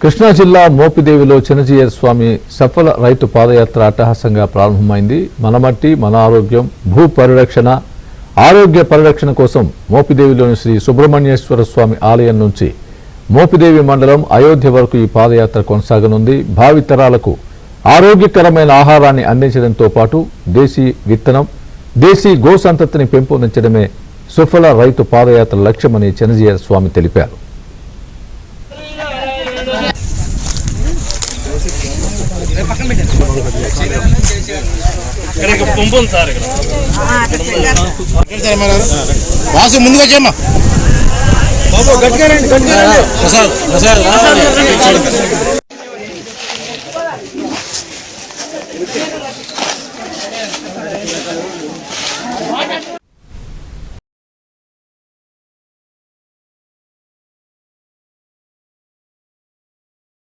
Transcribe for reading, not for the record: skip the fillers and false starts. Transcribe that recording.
కృష్ణా జిల్లా మోపిదేవిలో చిన్నజీయర్ స్వామి సఫల రైతు పాదయాత్ర అట్టహాసంగా ప్రారంభమైంది. మన మట్టి మన ఆరోగ్యం, భూ పరిరక్షణ, ఆరోగ్య పరిరక్షణ కోసం మోపిదేవిలోని శ్రీ సుబ్రహ్మణ్యేశ్వర స్వామి ఆలయం నుంచి మోపిదేవి మండలం అయోధ్య వరకు ఈ పాదయాత్ర కొనసాగనుంది. భావితరాలకు ఆరోగ్యకరమైన ఆహారాన్ని అందించడంతో పాటు దేశీ విత్తనం, దేశీ గో సంతతిని పెంపొందించడమే సుఫల రైతు పాదయాత్ర లక్ష్యమని చిన్నజీయర్ స్వామి తెలిపారు. వాసు ముందుకు వచ్చేమ్మా బాబు గట్టిగా రండి